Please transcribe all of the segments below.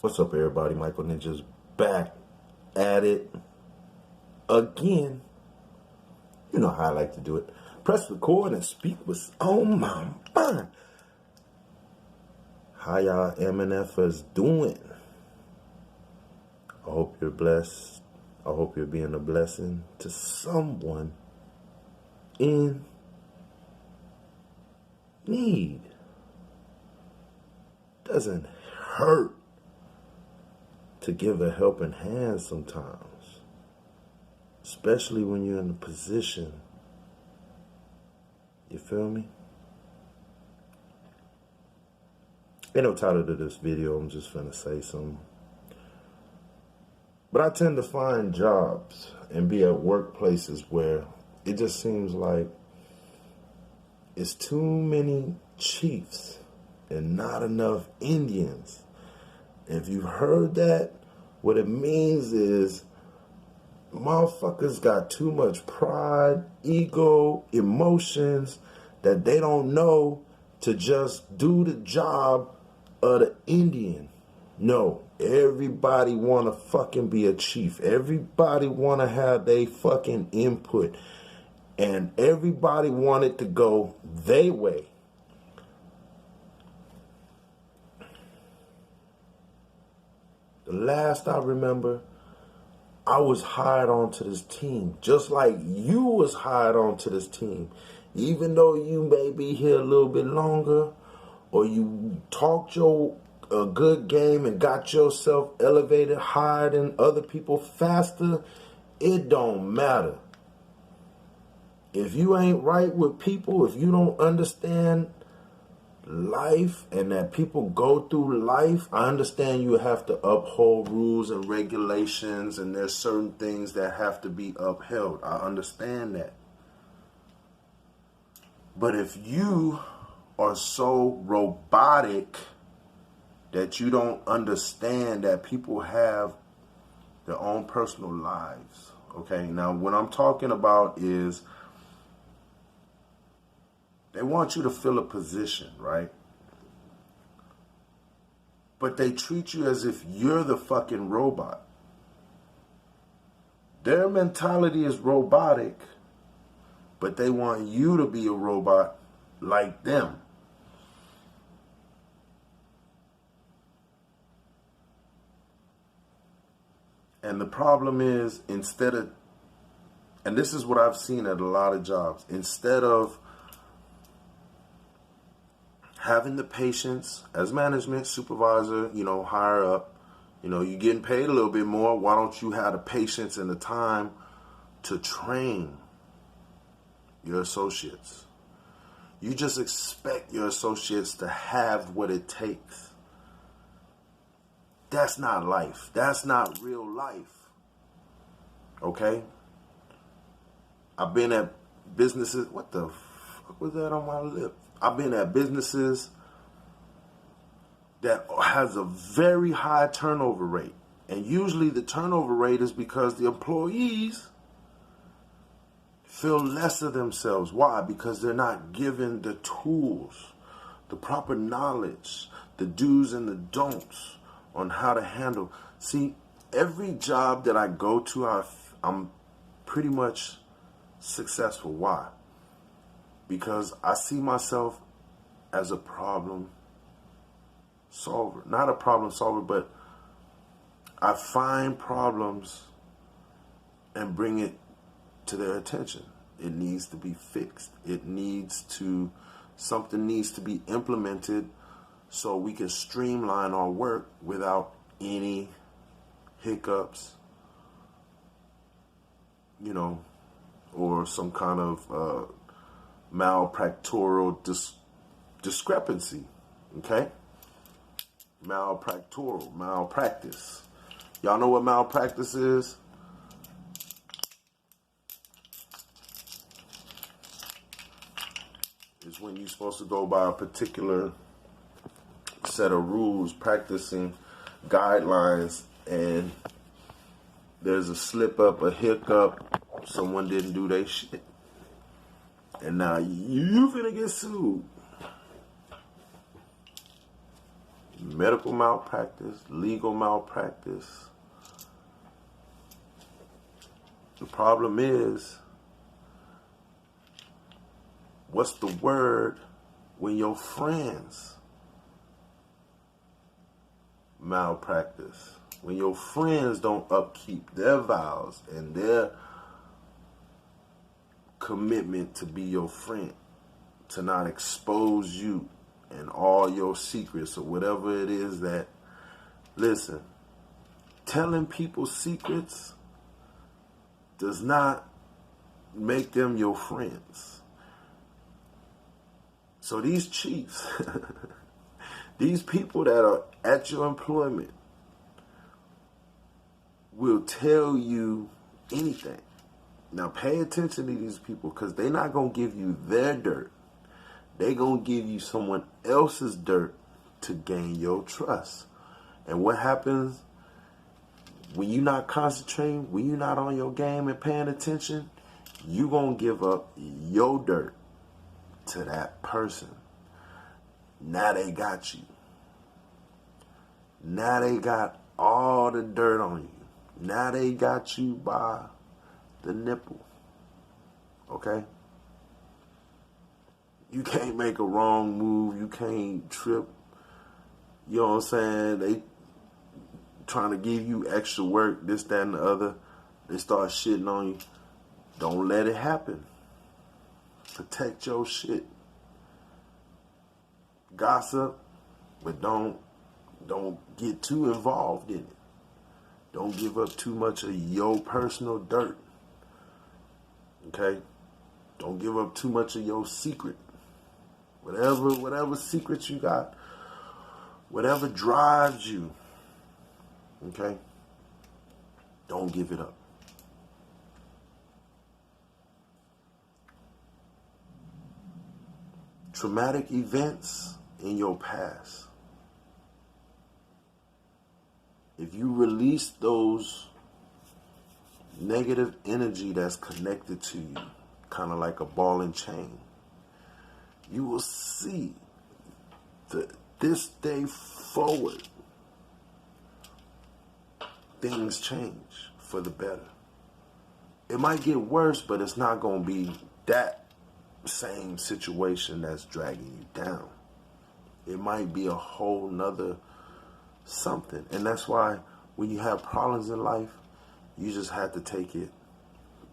What's up, everybody? Michael Ninja's back at it again. You know how I like to do it. Press record and speak what's on my mind. How y'all MNFers doing? I hope you're blessed. I hope you're being a blessing to someone in need. Doesn't hurt to give a helping hand sometimes, especially when you're in a position. You feel me? Ain't no title to this video, I'm just finna say something. But I tend to find jobs and be at workplaces where it just seems like it's too many chiefs and not enough Indians. If you've heard that, what it means is motherfuckers got too much pride, ego, emotions that they don't know to just do the job of the Indian. No, everybody want to fucking be a chief. Everybody want to have their fucking input. And everybody want it to go their way. The last I remember, I was hired onto this team, just like you was hired onto this team. Even though you may be here a little bit longer, or you talked a good game and got yourself elevated higher than other people faster, it don't matter. If you ain't right with people, if you don't understand life and that people go through life, I understand you have to uphold rules and regulations and there's certain things that have to be upheld. I understand that. But if you are so robotic that you don't understand that people have their own personal lives, okay? Now, what I'm talking about is they want you to fill a position, right? But they treat you as if you're the fucking robot. Their mentality is robotic, but they want you to be a robot like them. And the problem is, and this is what I've seen at a lot of jobs, instead of having the patience as management, supervisor, higher up, you're getting paid a little bit more. Why don't you have the patience and the time to train your associates? You just expect your associates to have what it takes. That's not life. That's not real life. Okay? I've been at businesses. What the fuck was that on my lip? I've been at businesses that has a very high turnover rate. And usually the turnover rate is because the employees feel less of themselves. Why? Because they're not given the tools, the proper knowledge, the do's and the don'ts on how to handle. See, every job that I go to, I'm pretty much successful. Why? Because I see myself as a problem solver. Not a problem solver, but I find problems and bring it to their attention. It needs to be fixed. Something needs to be implemented so we can streamline our work without any hiccups, or some kind of malpractorial discrepancy, okay? Malpractice. Y'all know what malpractice is? It's when you're supposed to go by a particular set of rules, practicing guidelines, and there's a slip up, a hiccup, someone didn't do their shit. And now you finna get sued. medical malpractice, legal malpractice. The problem is, what's the word when your friends malpractice? When your friends don't upkeep their vows and their commitment to be your friend, to not expose you and all your secrets or whatever it is that, listen, telling people secrets does not make them your friends. So these chiefs, these people that are at your employment will tell you anything. Now pay attention to these people, because they're not going to give you their dirt. They're going to give you someone else's dirt to gain your trust. And what happens when you're not concentrating, when you're not on your game and paying attention, you're going to give up your dirt to that person. Now they got you. Now they got all the dirt on you. Now they got you by the nipple. Okay? You can't make a wrong move. You can't trip. You know what I'm saying? They trying to give you extra work, this, that, and the other. They start shitting on you. Don't let it happen. Protect your shit. Gossip, but don't get too involved in it. Don't give up too much of your personal dirt. Okay? Don't give up too much of your secret. Whatever secrets you got, whatever drives you, okay? Don't give it up. Traumatic events in your past. If you release those negative energy that's connected to you, kind of like a ball and chain, you will see this day forward, things change for the better. It might get worse, but it's not going to be that same situation that's dragging you down. It might be a whole nother something. And that's why when you have problems in life, you just have to take it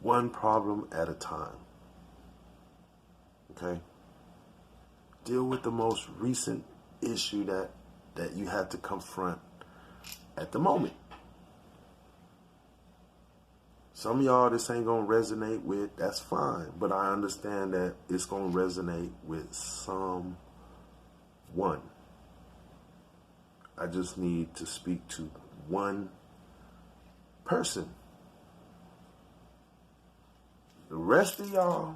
one problem at a time. Okay? Deal with the most recent issue that you had to confront at the moment. Some of y'all this ain't going to resonate with, that's fine. But I understand that it's going to resonate with someone. I just need to speak to one person. The rest of y'all,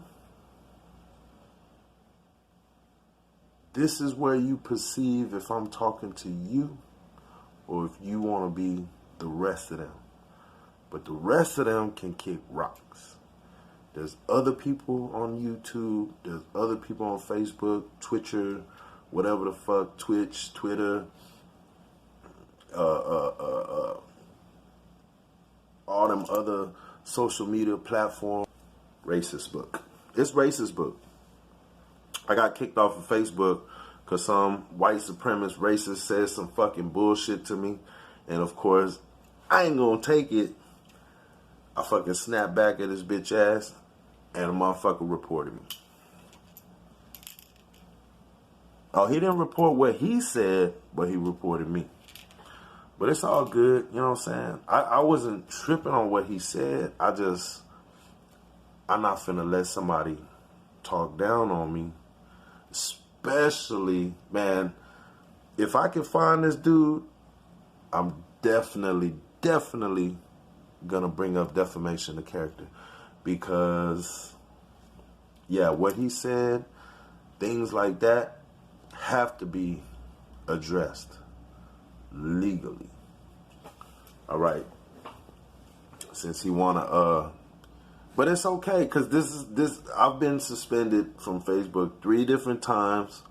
this is where you perceive if I'm talking to you or if you want to be the rest of them. But the rest of them can kick rocks. There's other people on YouTube. There's other people on Facebook, Twitter, whatever the fuck, Twitch, Twitter, all them other social media platforms. Racist book. It's racist book. I got kicked off of Facebook because some white supremacist racist said some fucking bullshit to me. And of course, I ain't gonna take it. I fucking snapped back at his bitch ass and a motherfucker reported me. Oh, he didn't report what he said, but he reported me. But it's all good, you know what I'm saying? I wasn't tripping on what he said. I'm not finna let somebody talk down on me. Especially, man, if I can find this dude, I'm definitely gonna bring up defamation of character. Because, yeah, what he said, things like that have to be addressed legally. All right. Since he wanna, but it's okay, because this I've been suspended from Facebook 3 different times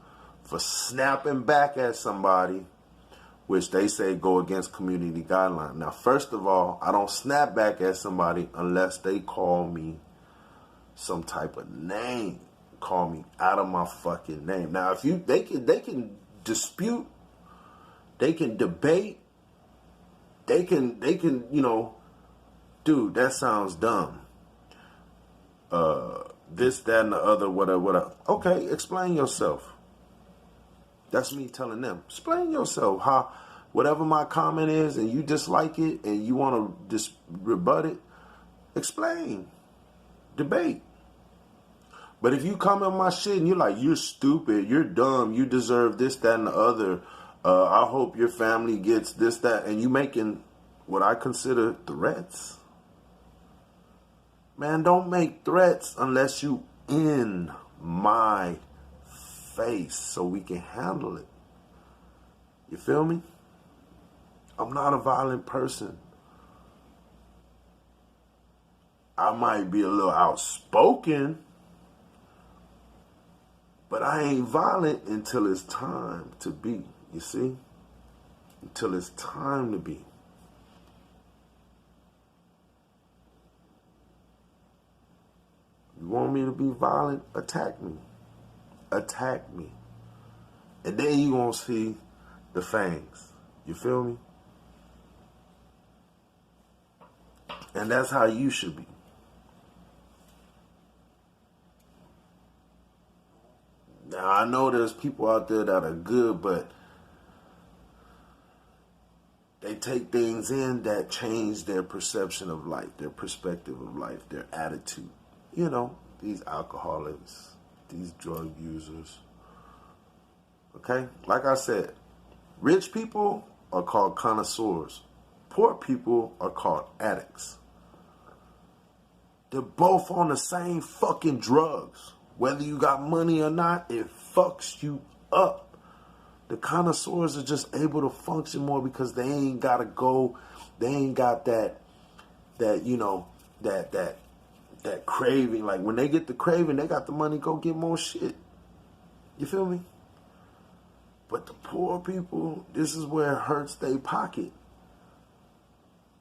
for snapping back at somebody which they say go against community guidelines. Now, first of all, I don't snap back at somebody unless they call me some type of name, call me out of my fucking name. Now, if they can dispute, they can debate, they can, dude, that sounds dumb. This, that, and the other, whatever. Okay, explain yourself. That's me telling them. Explain yourself. How, whatever my comment is, and you dislike it, and you want to rebut it, explain. Debate. But if you come on my shit and you're like, you're stupid, you're dumb, you deserve this, that, and the other, I hope your family gets this, that, and you making what I consider threats. Man, don't make threats unless you in my face so we can handle it. You feel me? I'm not a violent person. I might be a little outspoken, but I ain't violent until it's time to be, you see? Until it's time to be. You want me to be violent? Attack me. Attack me. And then you gonna see the fangs. You feel me? And that's how you should be. Now, I know there's people out there that are good, but they take things in that change their perception of life, their perspective of life, their attitude. You know, these alcoholics, these drug users. Okay? Like I said, rich people are called connoisseurs. Poor people are called addicts. They're both on the same fucking drugs. Whether you got money or not, it fucks you up. The connoisseurs are just able to function more because they ain't got to go, they ain't got that craving. Like when they get the craving, they got the money to go get more shit. You feel me? But the poor people, this is where it hurts their pocket.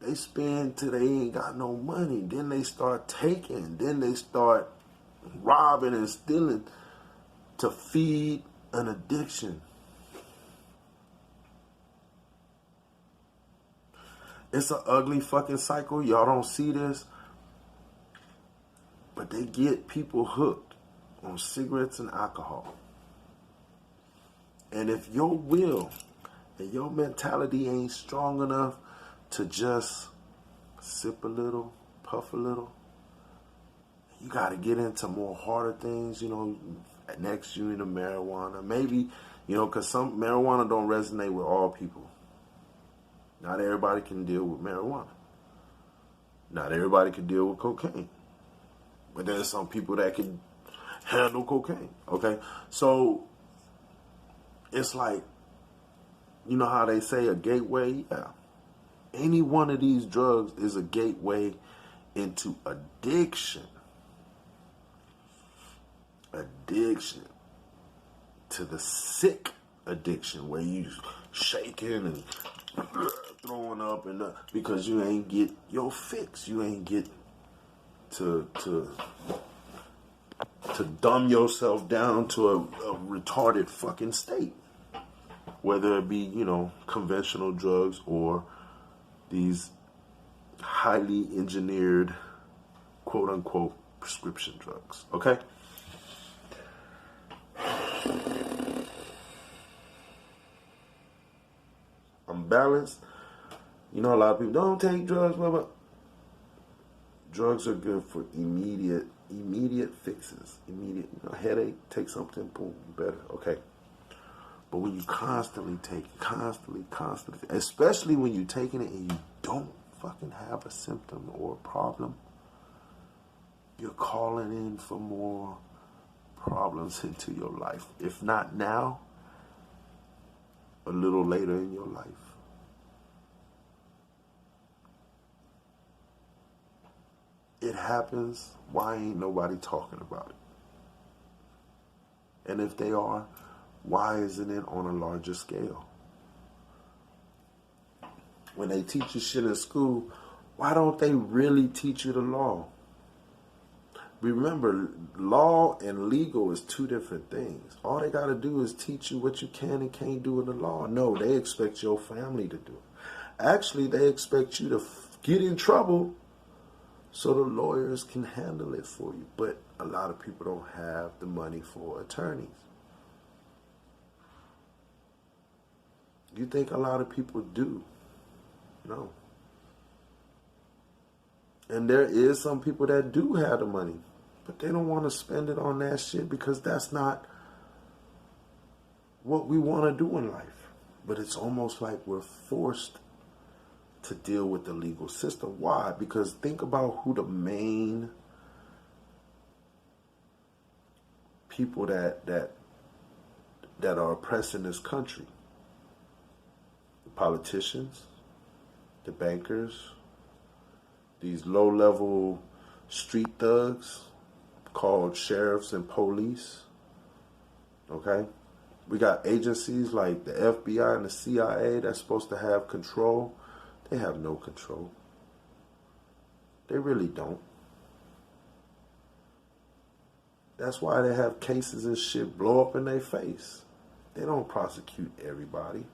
They spend till they ain't got no money. Then they start taking. Then they start robbing and stealing to feed an addiction. It's an ugly fucking cycle. Y'all don't see this. But they get people hooked on cigarettes and alcohol. And if your will and your mentality ain't strong enough to just sip a little, puff a little, you got to get into more harder things, next you into marijuana. Maybe, because some marijuana don't resonate with all people. Not everybody can deal with marijuana. Not everybody can deal with cocaine. But there's some people that can handle cocaine, okay? So, it's like, you know how they say a gateway? Yeah. Any one of these drugs is a gateway into addiction. Addiction. To the sick addiction where you shaking and throwing up and because you ain't get your fix. You ain't get to dumb yourself down to a retarded fucking state. Whether it be, conventional drugs or these highly engineered, quote unquote, prescription drugs. Okay? I'm balanced. A lot of people don't take drugs, blah, blah. Drugs are good for immediate fixes. Immediate, headache, take something, boom, better. Okay. But when you constantly take it, especially when you're taking it and you don't fucking have a symptom or a problem, you're calling in for more problems into your life. If not now, a little later in your life. It happens. Why ain't nobody talking about it? And if they are, why isn't it on a larger scale? when they teach you shit in school, why don't they really teach you the law? Remember, law and legal is two different things. All they got to do is teach you what you can and can't do in the law. No, they expect your family to do it. Actually, they expect you to get in trouble so the lawyers can handle it for you. But a lot of people don't have the money for attorneys. You think a lot of people do? No. And there is some people that do have the money, but they don't want to spend it on that shit because that's not what we want to do in life. But it's almost like we're forced to deal with the legal system. Why? Because think about who the main people that are oppressing this country. The politicians, the bankers, these low-level street thugs called sheriffs and police. Okay? We got agencies like the FBI and the CIA that's supposed to have control. They have no control. They really don't. That's why they have cases and shit blow up in their face. They don't prosecute everybody.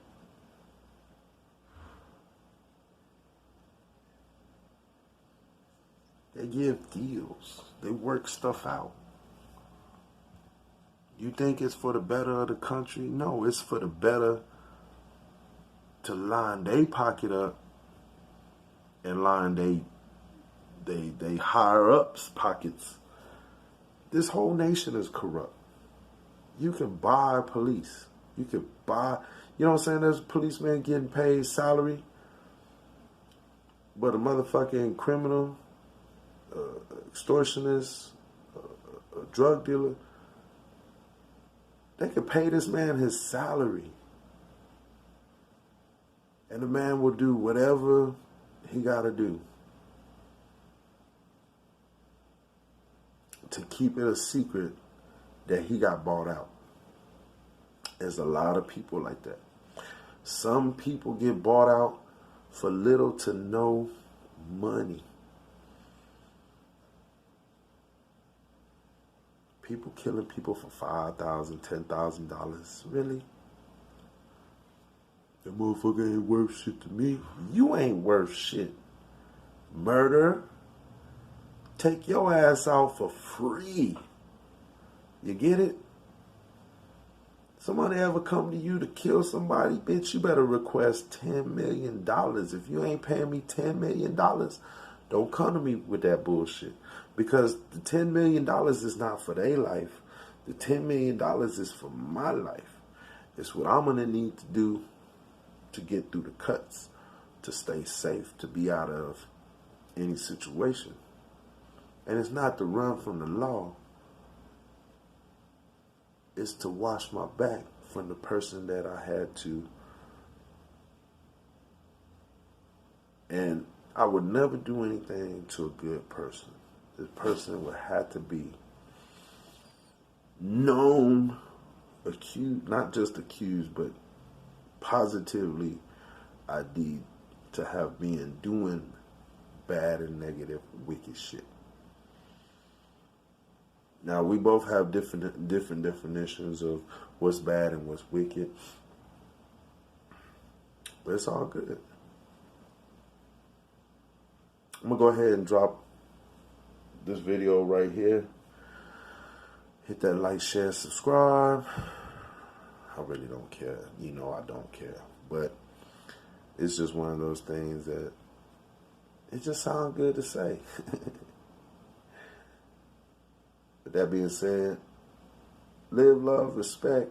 They give deals. They work stuff out. You think it's for the better of the country? No, it's for the better to line their pocket up and line they higher ups pockets. This whole nation is corrupt. You can buy police. You can buy, you know what I'm saying? There's policemen getting paid salary, but a motherfucking criminal, extortionist, a drug dealer, they could pay this man his salary. And the man will do whatever he got to do to keep it a secret that he got bought out. There's a lot of people like that. Some people get bought out for little to no money. People killing people for $5,000, $10,000. Really? That motherfucker ain't worth shit to me. You ain't worth shit. Murder. Take your ass out for free. You get it? Somebody ever come to you to kill somebody, bitch, you better request $10 million. If you ain't paying me $10 million, don't come to me with that bullshit. Because the $10 million is not for their life. The $10 million is for my life. It's what I'm going to need to do to get through the cuts, to stay safe, to be out of any situation. And it's not to run from the law. It's to wash my back from the person that I had to. And I would never do anything to a good person. This person would have to be known, accused, not just accused, but positively ID'd to have been doing bad and negative, wicked shit. Now, we both have different definitions of what's bad and what's wicked. But it's all good. I'm going to go ahead and drop this video right here. Hit that like, share, subscribe. I really don't care. You know I don't care. But it's just one of those things that it just sounds good to say. With that being said, live, love, respect.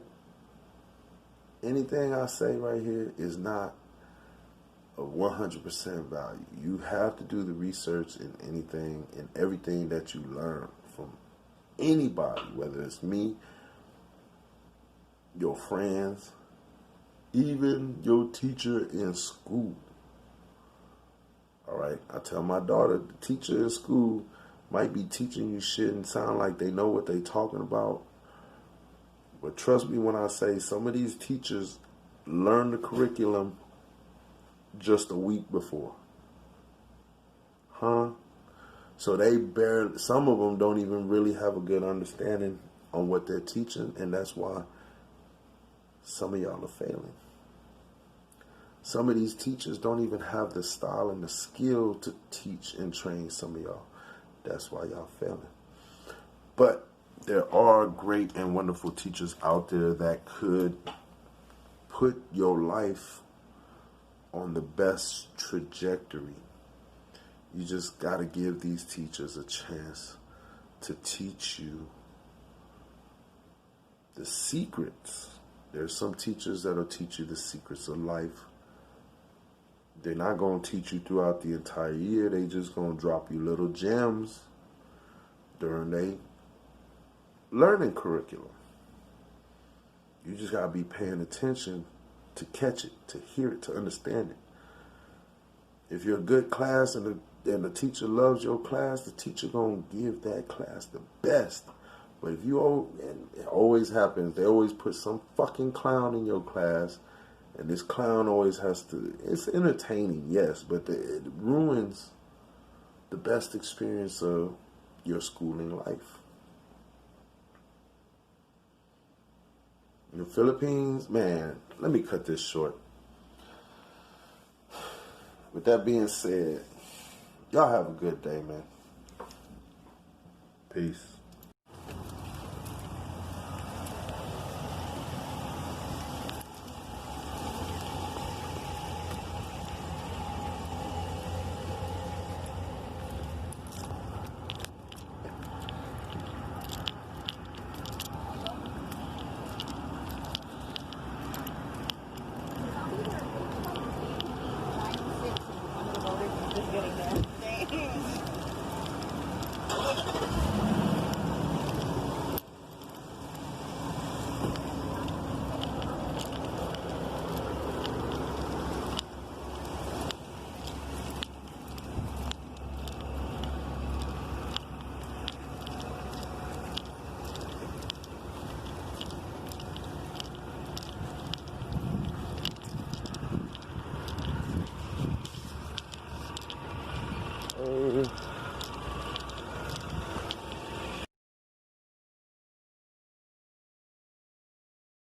Anything I say right here is not of 100% value. You have to do the research in anything and everything that you learn from anybody, whether it's me, your friends, even your teacher in school. All right, I tell my daughter, the teacher in school might be teaching you shit and sound like they know what they talking about. But trust me when I say some of these teachers learn the curriculum just a week before. Huh? So some of them don't even really have a good understanding on what they're teaching, and that's why some of y'all are failing. Some of these teachers don't even have the style and the skill to teach and train some of y'all. That's why y'all failing. But there are great and wonderful teachers out there that could put your life on the best trajectory. You just got to give these teachers a chance to teach you the secrets. There's some teachers that'll teach you the secrets of life. They're not going to teach you throughout the entire year. They just going to drop you little gems during their learning curriculum. You just got to be paying attention to catch it, to hear it, to understand it. If you're a good class and the teacher loves your class, the teacher going to give that class the best. But if and it always happens, they always put some fucking clown in your class, and this clown always has to, it's entertaining, yes, but it ruins the best experience of your schooling life. In the Philippines, man, let me cut this short. With that being said, y'all have a good day, man. Peace.